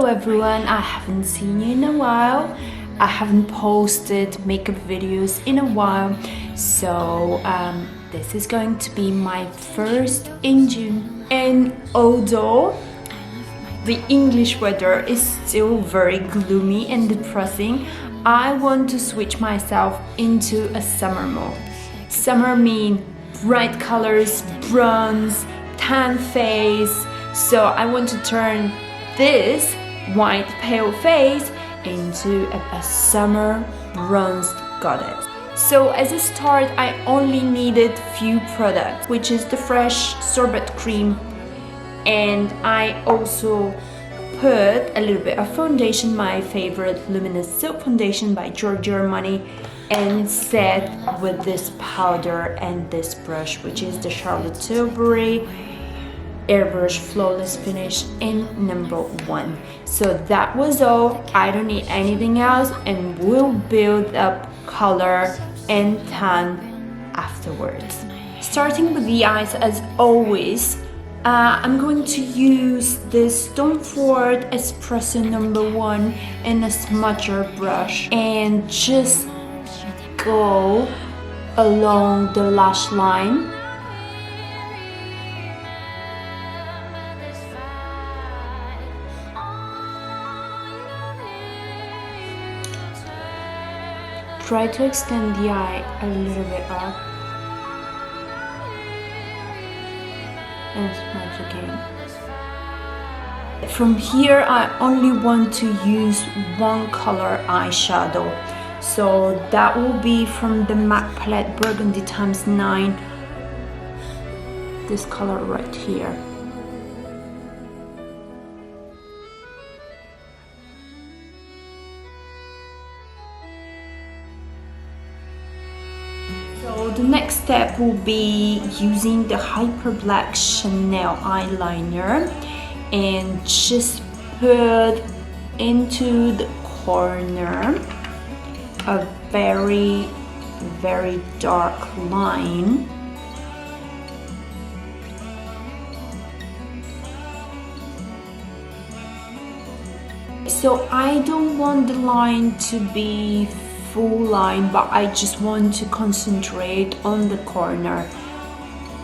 everyone, I haven't seen you in a while. I haven't posted makeup videos in a while, so this is going to be my first in June. And although the English weather is still very gloomy and depressing, I want to switch myself into a summer mode. Summer means bright colors, bronze, tan face, so I want to turn this white pale face into a summer bronzed goddess. So as a start, I only needed few products, which is the fresh Sorbet cream, and I also put a little bit of foundation, my favorite Luminous Silk Foundation by Armani, and set with this powder and this brush, which is the Tilbury Airbrush Flawless Finish in #1. So that was all. I don't need anything else, and we'll build up color and tan afterwards. Starting with the eyes, as always, I'm going to use this Tom Ford Espresso #1 and a Smudger Brush and just go along the lash line. Try to extend the eye a little bit up and smudge again. From here, I only want to use one color eyeshadow, so that will be from the MAC palette Burgundy Times 9, this color right here. So the next step will be using the hyperblack Chanel eyeliner and just put into the corner a very dark line. So I don't want the line to be full line, but I just want to concentrate on the corner.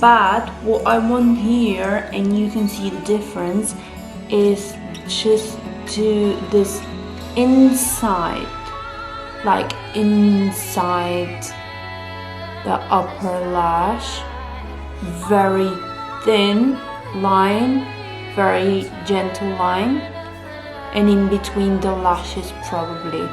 But what I want here, and you can see the difference, is just do this inside, like inside the upper lash, very thin line, very gentle line, and in between the lashes probably.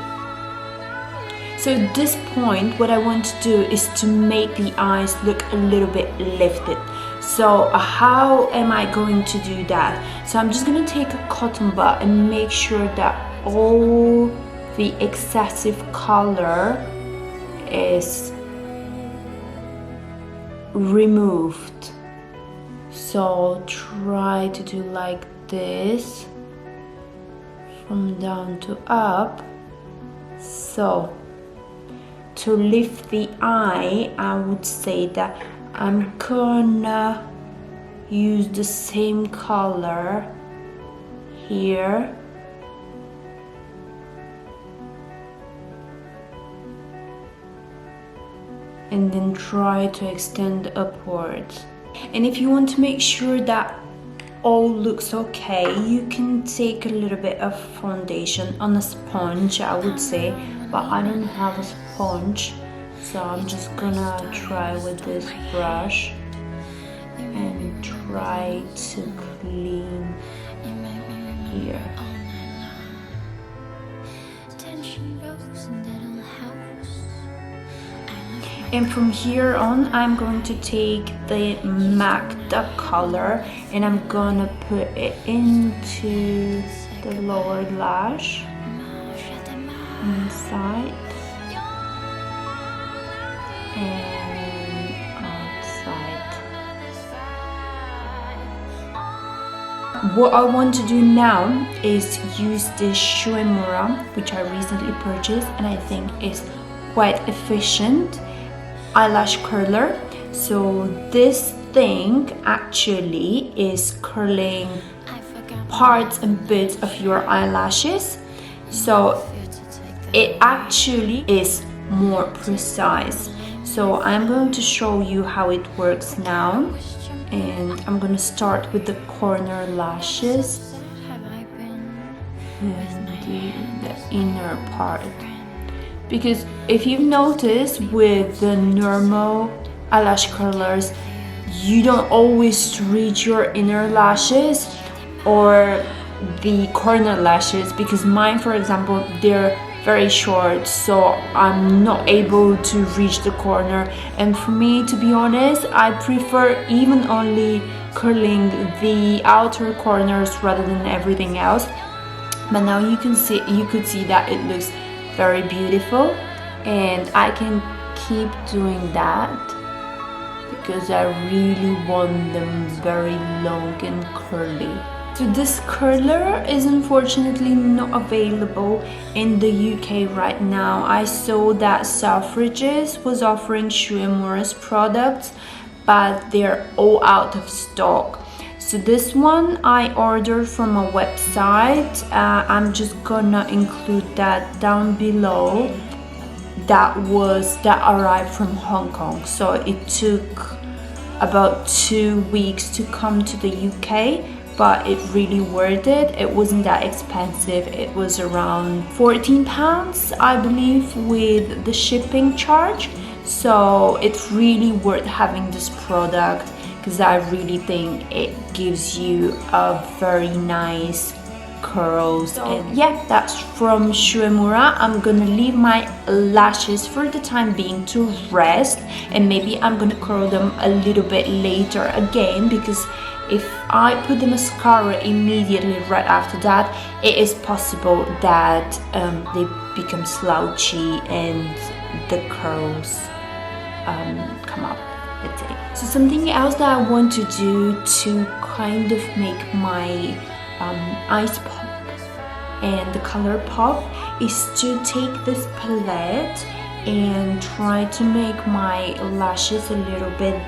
So at this point, what I want to do is to make the eyes look a little bit lifted. So how am I going to do that? So I'm just going to take a cotton bud and make sure that all the excessive color is removed. So try to do like this, from down to up. So to lift the eye, I would say that I'm gonna use the same color here and then try to extend upwards. And if you want to make sure that all looks okay, you can take a little bit of foundation on a sponge, I would say, but I don't have a sponge, so I'm just gonna try with this brush and try to clean here. And from here on, I'm going to take the MAC duck color and I'm gonna put it into the lower lash, inside and outside. What I want to do now is use this Shuemura, which I recently purchased and I think is quite efficient eyelash curler. So this thing actually is curling parts and bits of your eyelashes, so it actually is more precise. So I'm going to show you how it works now, and I'm going to start with the corner lashes and the inner part, because if you've noticed with the normal eyelash curlers, you don't always reach your inner lashes or the corner lashes, because mine, for example, they're very short, so I'm not able to reach the corner. And for me, to be honest, I prefer even only curling the outer corners rather than everything else. But now you could see that it looks very beautiful, and I can keep doing that because I really want them very long and curly. So this curler is unfortunately not available in the UK right now. I saw that Selfridges was offering Shueimura's products, but they're all out of stock. So this one I ordered from a website. I'm just gonna include that down below. That arrived from Hong Kong, so it took about 2 weeks to come to the UK, but it really worth it. It wasn't that expensive. It was around £14, I believe, with the shipping charge. So it's really worth having this product, because I really think it gives you a very nice curls. And yeah, that's from Shueimura. I'm gonna leave my lashes for the time being to rest, and maybe I'm gonna curl them a little bit later again, because if I put the mascara immediately right after that, it is possible that they become slouchy and the curls come up, let's say. So something else that I want to do to kind of make my eyes pop and the color pop is to take this palette and try to make my lashes a little bit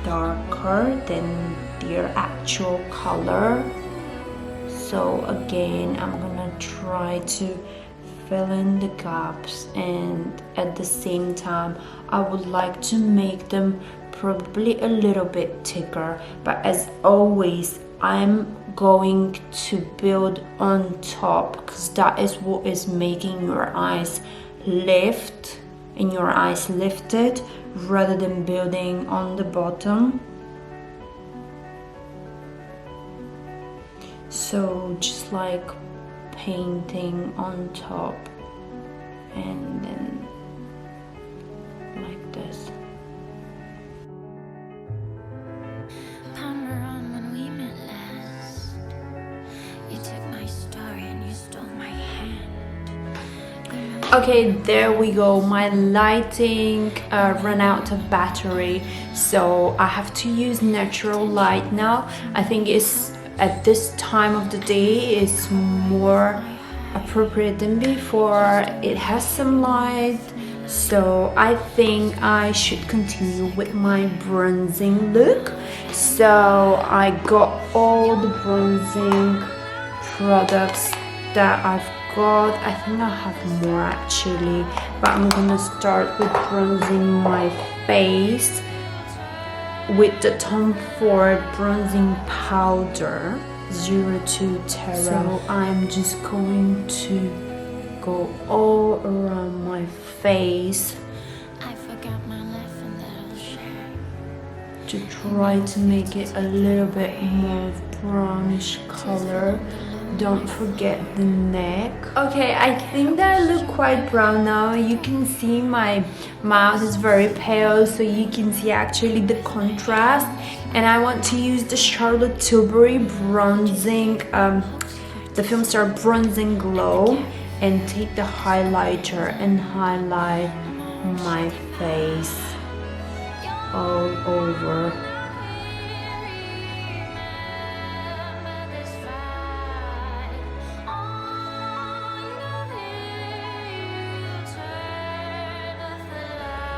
darker than their actual color. So again, I'm gonna try to fill in the gaps, and at the same time I would like to make them probably a little bit thicker, but as always I'm going to build on top, because that is what is making your eyes lift and your eyes lifted, rather than building on the bottom. So just like painting on top and then like this. Okay, there we go. My lighting ran out of battery, so I have to use natural light now. I think it's at this time of the day it's more appropriate than before. It has some light, so I think I should continue with my bronzing look. So I got all the bronzing products that I've got. I think I have more actually, but I'm gonna start with bronzing my face with the Tom Ford bronzing powder 02 Terra. So I'm just going to go all around my face to try to make it a little bit more brownish color. Don't forget the neck. Okay, I think that I look quite brown now. You can see my mouth is very pale, so you can see actually the contrast. And I want to use the Charlotte Tilbury bronzing, the Filmstar Bronzing Glow, and take the highlighter and highlight my face all over.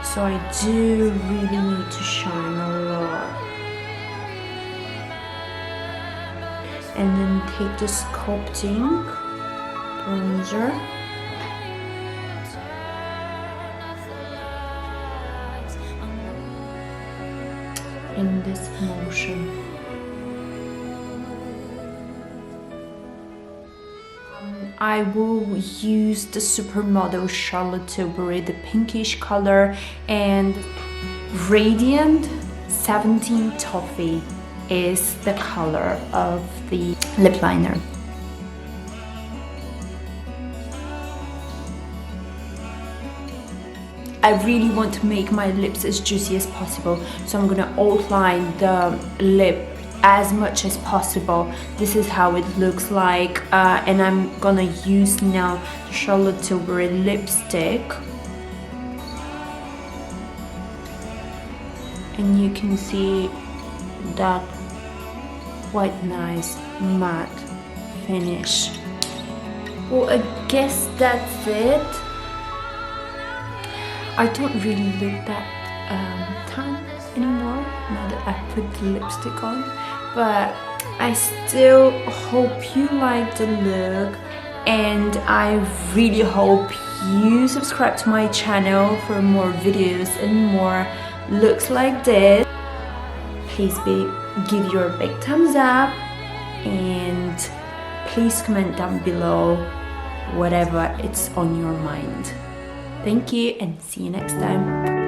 So I do really need to shine a lot. and then take the sculpting bronzer in this motion. I will use the Supermodel Charlotte Tilbury, the pinkish color, and Radiant 17 Toffee is the color of the lip liner. I really want to make my lips as juicy as possible, so I'm gonna outline the lip as much as possible. This is how it looks like, and I'm gonna use now the Charlotte Tilbury lipstick. And you can see that quite nice matte finish. Well, I guess that's it. I don't really look that tan anymore now that I put the lipstick on, but I still hope you like the look, and I really hope you subscribe to my channel for more videos and more looks like this. Please give your big thumbs up, and please comment down below whatever it's on your mind. Thank you, and see you next time.